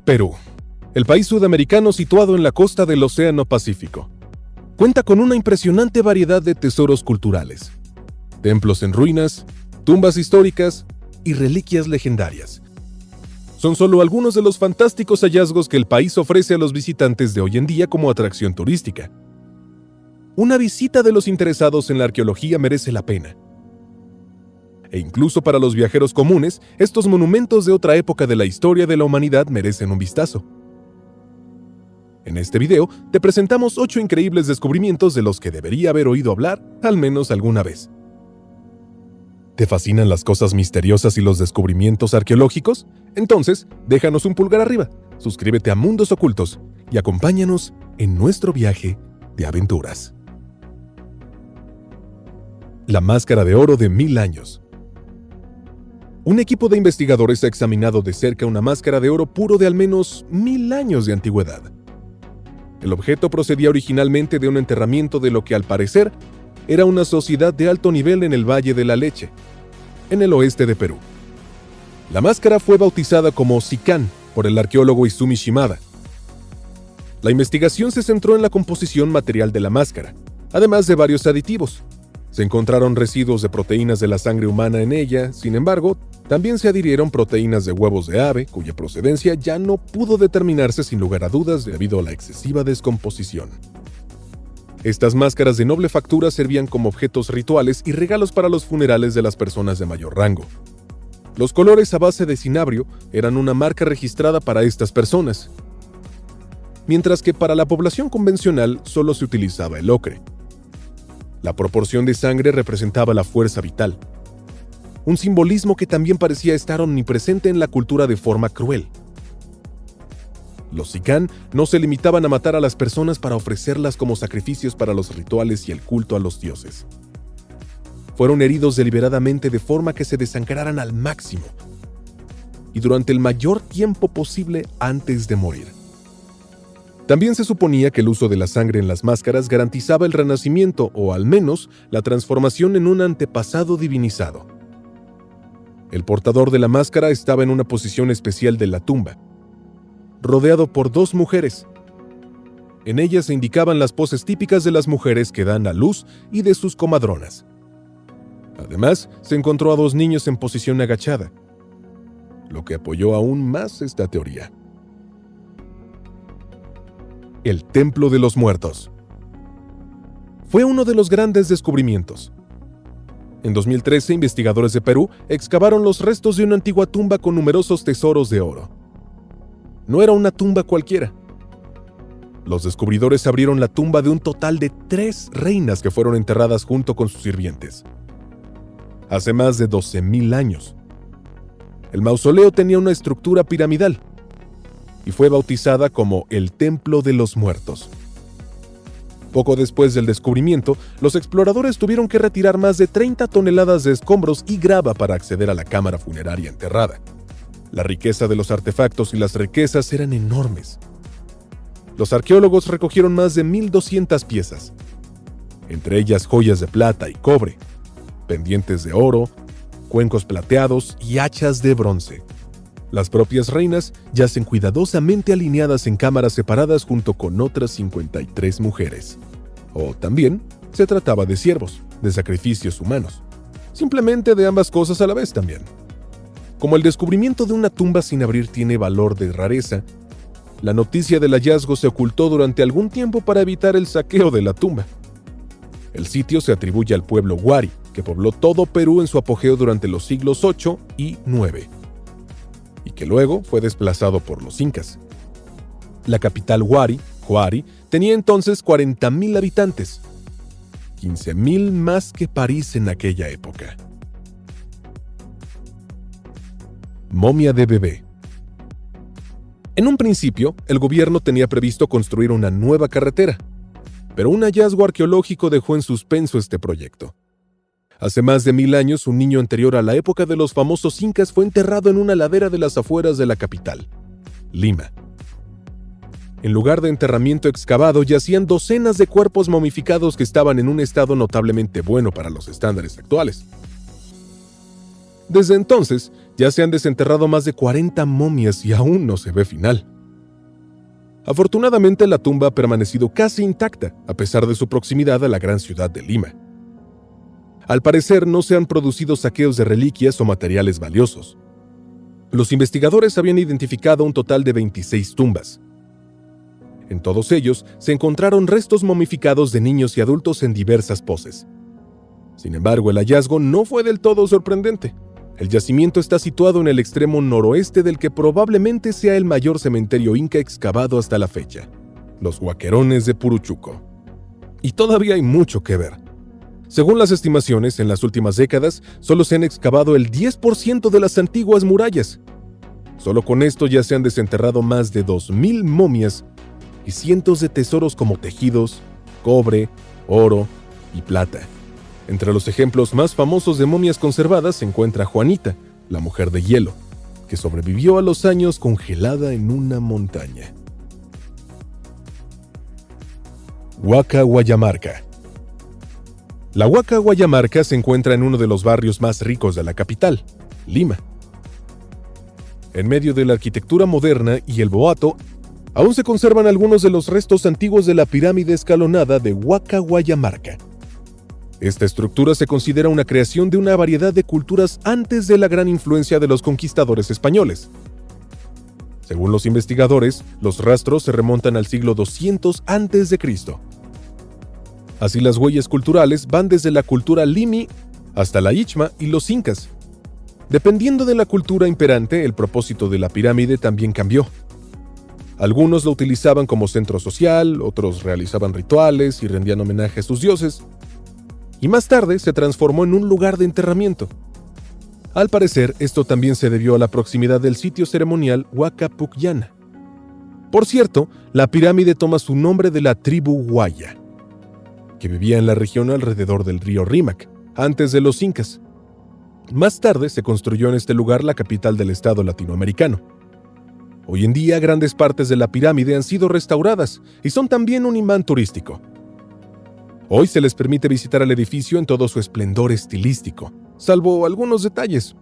Perú, el país sudamericano situado en la costa del Océano Pacífico, cuenta con una impresionante variedad de tesoros culturales, templos en ruinas, tumbas históricas y reliquias legendarias. Son solo algunos de los fantásticos hallazgos que el país ofrece a los visitantes de hoy en día como atracción turística. Una visita de los interesados en la arqueología merece la pena. E incluso para los viajeros comunes, estos monumentos de otra época de la historia de la humanidad merecen un vistazo. En este video te presentamos 8 increíbles descubrimientos de los que debería haber oído hablar al menos alguna vez. ¿Te fascinan las cosas misteriosas y los descubrimientos arqueológicos? Entonces, déjanos un pulgar arriba, suscríbete a Mundos Ocultos y acompáñanos en nuestro viaje de aventuras. La máscara de oro de 1000 años. Un equipo de investigadores ha examinado de cerca una máscara de oro puro de al menos 1000 años de antigüedad. El objeto procedía originalmente de un enterramiento de lo que al parecer era una sociedad de alto nivel en el Valle de la Leche, en el oeste de Perú. La máscara fue bautizada como Sican por el arqueólogo Izumi Shimada. La investigación se centró en la composición material de la máscara, además de varios aditivos. Se encontraron residuos de proteínas de la sangre humana en ella, sin embargo, también se adhirieron proteínas de huevos de ave, cuya procedencia ya no pudo determinarse sin lugar a dudas debido a la excesiva descomposición. Estas máscaras de noble factura servían como objetos rituales y regalos para los funerales de las personas de mayor rango. Los colores a base de cinabrio eran una marca registrada para estas personas, mientras que para la población convencional solo se utilizaba el ocre. La proporción de sangre representaba la fuerza vital, un simbolismo que también parecía estar omnipresente en la cultura de forma cruel. Los Sican no se limitaban a matar a las personas para ofrecerlas como sacrificios para los rituales y el culto a los dioses. Fueron heridos deliberadamente de forma que se desangraran al máximo y durante el mayor tiempo posible antes de morir. También se suponía que el uso de la sangre en las máscaras garantizaba el renacimiento o al menos la transformación en un antepasado divinizado. El portador de la máscara estaba en una posición especial de la tumba, rodeado por 2 mujeres. En ellas se indicaban las poses típicas de las mujeres que dan a luz y de sus comadronas. Además, se encontró a 2 niños en posición agachada, lo que apoyó aún más esta teoría. El Templo de los Muertos. Fue uno de los grandes descubrimientos. En 2013, investigadores de Perú excavaron los restos de una antigua tumba con numerosos tesoros de oro. No era una tumba cualquiera. Los descubridores abrieron la tumba de un total de 3 reinas que fueron enterradas junto con sus sirvientes. Hace más de 12.000 años. El mausoleo tenía una estructura piramidal y fue bautizada como el Templo de los Muertos. Poco después del descubrimiento, los exploradores tuvieron que retirar más de 30 toneladas de escombros y grava para acceder a la cámara funeraria enterrada. La riqueza de los artefactos y las riquezas eran enormes. Los arqueólogos recogieron más de 1.200 piezas, entre ellas joyas de plata y cobre, pendientes de oro, cuencos plateados y hachas de bronce. Las propias reinas yacen cuidadosamente alineadas en cámaras separadas junto con otras 53 mujeres. O también se trataba de siervos, de sacrificios humanos. Simplemente de ambas cosas a la vez también. Como el descubrimiento de una tumba sin abrir tiene valor de rareza, la noticia del hallazgo se ocultó durante algún tiempo para evitar el saqueo de la tumba. El sitio se atribuye al pueblo Huari, que pobló todo Perú en su apogeo durante los siglos VIII y IX, y que luego fue desplazado por los incas. La capital Huari, tenía entonces 40.000 habitantes, 15.000 más que París en aquella época. Momia de bebé. En un principio, el gobierno tenía previsto construir una nueva carretera, pero un hallazgo arqueológico dejó en suspenso este proyecto. Hace más de 1000 años, un niño anterior a la época de los famosos incas fue enterrado en una ladera de las afueras de la capital, Lima. En lugar de enterramiento excavado, yacían docenas de cuerpos momificados que estaban en un estado notablemente bueno para los estándares actuales. Desde entonces, ya se han desenterrado más de 40 momias y aún no se ve final. Afortunadamente, la tumba ha permanecido casi intacta, a pesar de su proximidad a la gran ciudad de Lima. Al parecer, no se han producido saqueos de reliquias o materiales valiosos. Los investigadores habían identificado un total de 26 tumbas. En todos ellos se encontraron restos momificados de niños y adultos en diversas poses. Sin embargo, el hallazgo no fue del todo sorprendente. El yacimiento está situado en el extremo noroeste del que probablemente sea el mayor cementerio inca excavado hasta la fecha, los Huaquerones de Puruchuco. Y todavía hay mucho que ver. Según las estimaciones, en las últimas décadas solo se han excavado el 10% de las antiguas murallas. Solo con esto ya se han desenterrado más de 2,000 momias y cientos de tesoros como tejidos, cobre, oro y plata. Entre los ejemplos más famosos de momias conservadas se encuentra Juanita, la mujer de hielo, que sobrevivió a los años congelada en una montaña. Huaca Guayamarca. La Huaca Guayamarca se encuentra en uno de los barrios más ricos de la capital, Lima. En medio de la arquitectura moderna y el boato, aún se conservan algunos de los restos antiguos de la pirámide escalonada de Huaca Guayamarca. Esta estructura se considera una creación de una variedad de culturas antes de la gran influencia de los conquistadores españoles. Según los investigadores, los rastros se remontan al siglo 200 a.C. Así, las huellas culturales van desde la cultura limi hasta la ichma y los incas. Dependiendo de la cultura imperante, el propósito de la pirámide también cambió. Algunos lo utilizaban como centro social, otros realizaban rituales y rendían homenaje a sus dioses, y más tarde se transformó en un lugar de enterramiento. Al parecer, esto también se debió a la proximidad del sitio ceremonial Huaca Pucllana. Por cierto, la pirámide toma su nombre de la tribu Guaya, que vivía en la región alrededor del río Rímac, antes de los incas. Más tarde se construyó en este lugar la capital del estado latinoamericano. Hoy en día, grandes partes de la pirámide han sido restauradas y son también un imán turístico. Hoy se les permite visitar el edificio en todo su esplendor estilístico, salvo algunos detalles.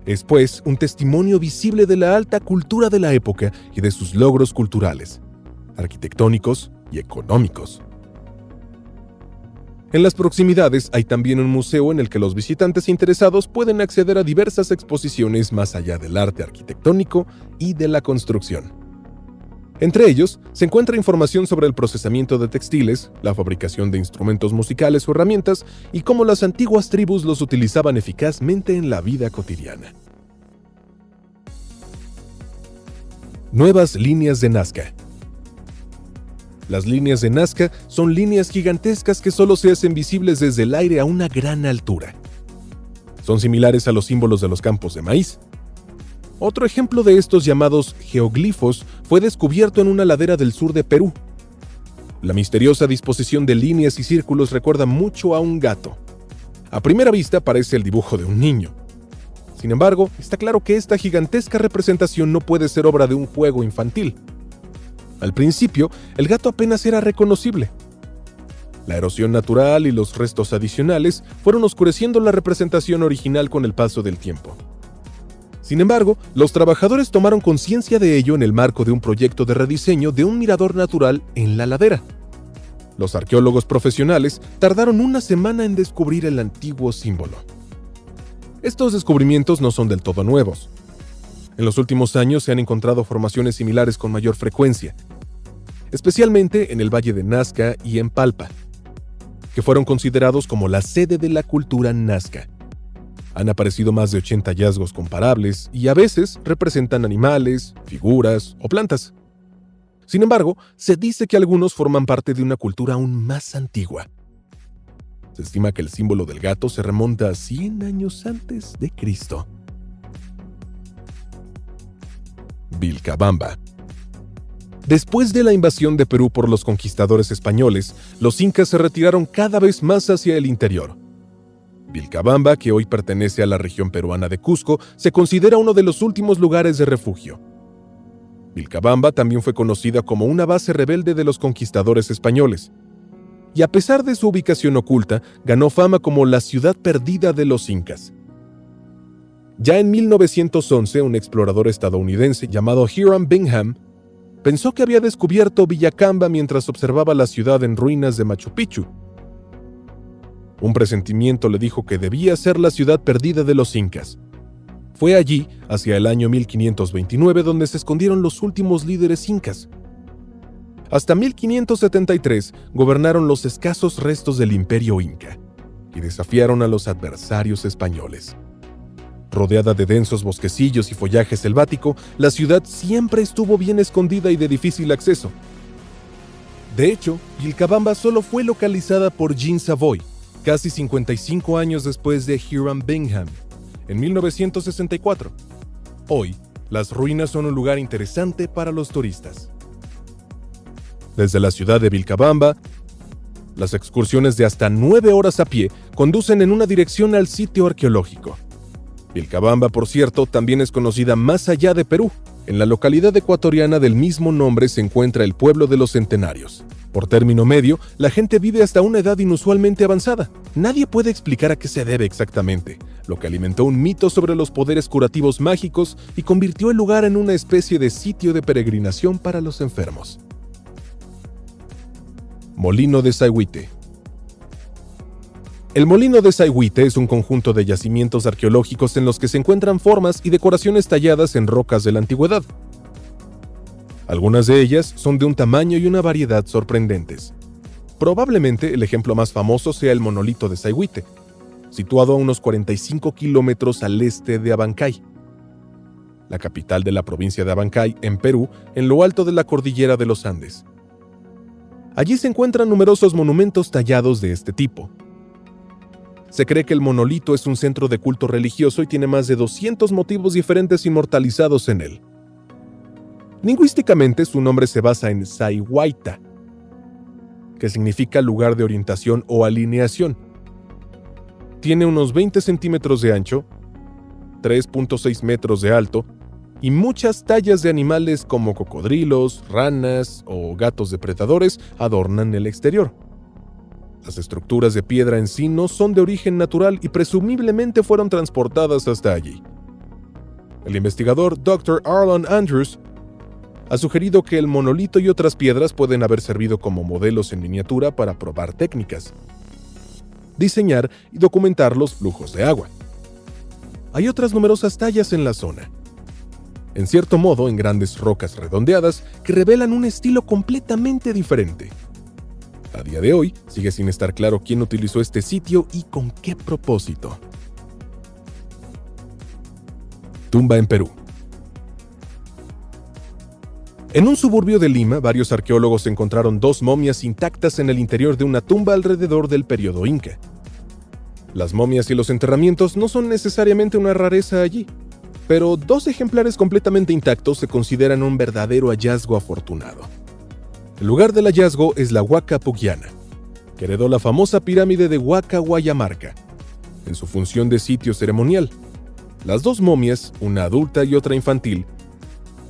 Es, pues, un testimonio visible de la alta cultura de la época y de sus logros culturales, arquitectónicos y económicos. En las proximidades hay también un museo en el que los visitantes interesados pueden acceder a diversas exposiciones más allá del arte arquitectónico y de la construcción. Entre ellos, se encuentra información sobre el procesamiento de textiles, la fabricación de instrumentos musicales o herramientas y cómo las antiguas tribus los utilizaban eficazmente en la vida cotidiana. Nuevas líneas de Nazca. Las líneas de Nazca son líneas gigantescas que solo se hacen visibles desde el aire a una gran altura. Son similares a los símbolos de los campos de maíz. Otro ejemplo de estos llamados geoglifos fue descubierto en una ladera del sur de Perú. La misteriosa disposición de líneas y círculos recuerda mucho a un gato. A primera vista parece el dibujo de un niño. Sin embargo, está claro que esta gigantesca representación no puede ser obra de un juego infantil. Al principio, el gato apenas era reconocible. La erosión natural y los restos adicionales fueron oscureciendo la representación original con el paso del tiempo. Sin embargo, los trabajadores tomaron conciencia de ello en el marco de un proyecto de rediseño de un mirador natural en la ladera. Los arqueólogos profesionales tardaron una semana en descubrir el antiguo símbolo. Estos descubrimientos no son del todo nuevos. En los últimos años se han encontrado formaciones similares con mayor frecuencia, especialmente en el Valle de Nazca y en Palpa, que fueron considerados como la sede de la cultura nazca. Han aparecido más de 80 hallazgos comparables y a veces representan animales, figuras o plantas. Sin embargo, se dice que algunos forman parte de una cultura aún más antigua. Se estima que el símbolo del gato se remonta a 100 años antes de Cristo. Vilcabamba. Después de la invasión de Perú por los conquistadores españoles, los incas se retiraron cada vez más hacia el interior. Vilcabamba, que hoy pertenece a la región peruana de Cusco, se considera uno de los últimos lugares de refugio. Vilcabamba también fue conocida como una base rebelde de los conquistadores españoles, y a pesar de su ubicación oculta, ganó fama como la ciudad perdida de los incas. Ya en 1911, un explorador estadounidense llamado Hiram Bingham Pensó que había descubierto Villacamba mientras observaba la ciudad en ruinas de Machu Picchu. Un presentimiento le dijo que debía ser la ciudad perdida de los incas. Fue allí, hacia el año 1529, donde se escondieron los últimos líderes incas. Hasta 1573 gobernaron los escasos restos del imperio inca y desafiaron a los adversarios españoles. Rodeada de densos bosquecillos y follaje selvático, la ciudad siempre estuvo bien escondida y de difícil acceso. De hecho, Vilcabamba solo fue localizada por Jean Savoy, casi 55 años después de Hiram Bingham, en 1964. Hoy, las ruinas son un lugar interesante para los turistas. Desde la ciudad de Vilcabamba, las excursiones de hasta 9 horas a pie conducen en una dirección al sitio arqueológico. Vilcabamba, por cierto, también es conocida más allá de Perú. En la localidad ecuatoriana del mismo nombre se encuentra el pueblo de los centenarios. Por término medio, la gente vive hasta una edad inusualmente avanzada. Nadie puede explicar a qué se debe exactamente, lo que alimentó un mito sobre los poderes curativos mágicos y convirtió el lugar en una especie de sitio de peregrinación para los enfermos. Molino de Saigüite. El Molino de Saigüite es un conjunto de yacimientos arqueológicos en los que se encuentran formas y decoraciones talladas en rocas de la antigüedad. Algunas de ellas son de un tamaño y una variedad sorprendentes. Probablemente el ejemplo más famoso sea el monolito de Saigüite, situado a unos 45 kilómetros al este de Abancay, la capital de la provincia de Abancay, en Perú, en lo alto de la cordillera de los Andes. Allí se encuentran numerosos monumentos tallados de este tipo. Se cree que el monolito es un centro de culto religioso y tiene más de 200 motivos diferentes inmortalizados en él. Lingüísticamente, su nombre se basa en Saigüita, que significa lugar de orientación o alineación. Tiene unos 20 centímetros de ancho, 3.6 metros de alto y muchas tallas de animales como cocodrilos, ranas o gatos depredadores adornan el exterior. Las estructuras de piedra en sí no son de origen natural y presumiblemente fueron transportadas hasta allí. El investigador Dr. Arlon Andrews ha sugerido que el monolito y otras piedras pueden haber servido como modelos en miniatura para probar técnicas, diseñar y documentar los flujos de agua. Hay otras numerosas tallas en la zona, en cierto modo en grandes rocas redondeadas que revelan un estilo completamente diferente. A día de hoy, sigue sin estar claro quién utilizó este sitio y con qué propósito. Tumba en Perú. En un suburbio de Lima, varios arqueólogos encontraron 2 momias intactas en el interior de una tumba alrededor del período Inca. Las momias y los enterramientos no son necesariamente una rareza allí, pero 2 ejemplares completamente intactos se consideran un verdadero hallazgo afortunado. El lugar del hallazgo es la Huaca Pucllana, que heredó la famosa pirámide de Huaca Huayamarca, en su función de sitio ceremonial. Las 2 momias, una adulta y otra infantil,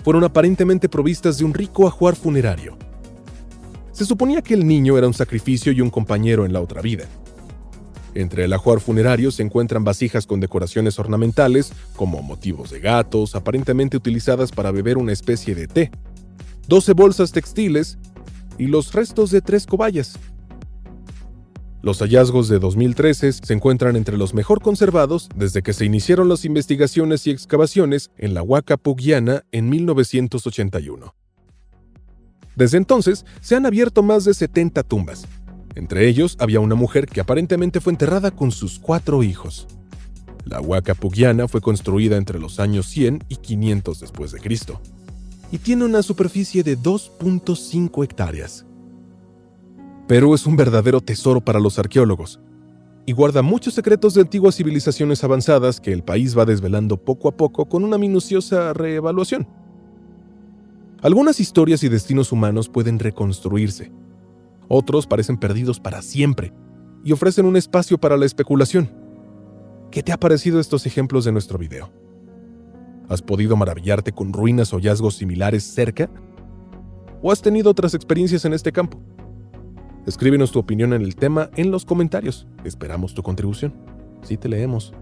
fueron aparentemente provistas de un rico ajuar funerario. Se suponía que el niño era un sacrificio y un compañero en la otra vida. Entre el ajuar funerario se encuentran vasijas con decoraciones ornamentales, como motivos de gatos, aparentemente utilizadas para beber una especie de té, 12 bolsas textiles y los restos de 3 cobayas. Los hallazgos de 2013 se encuentran entre los mejor conservados desde que se iniciaron las investigaciones y excavaciones en la Huaca Pucllana en 1981. Desde entonces, se han abierto más de 70 tumbas. Entre ellos, había una mujer que aparentemente fue enterrada con sus 4 hijos. La Huaca Pucllana fue construida entre los años 100 y 500 después de Cristo, y tiene una superficie de 2.5 hectáreas. Perú es un verdadero tesoro para los arqueólogos, y guarda muchos secretos de antiguas civilizaciones avanzadas que el país va desvelando poco a poco con una minuciosa reevaluación. Algunas historias y destinos humanos pueden reconstruirse. Otros parecen perdidos para siempre y ofrecen un espacio para la especulación. ¿Qué te ha parecido estos ejemplos de nuestro video? ¿Has podido maravillarte con ruinas o hallazgos similares cerca? ¿O has tenido otras experiencias en este campo? Escríbenos tu opinión en el tema en los comentarios. Esperamos tu contribución. Sí te leemos.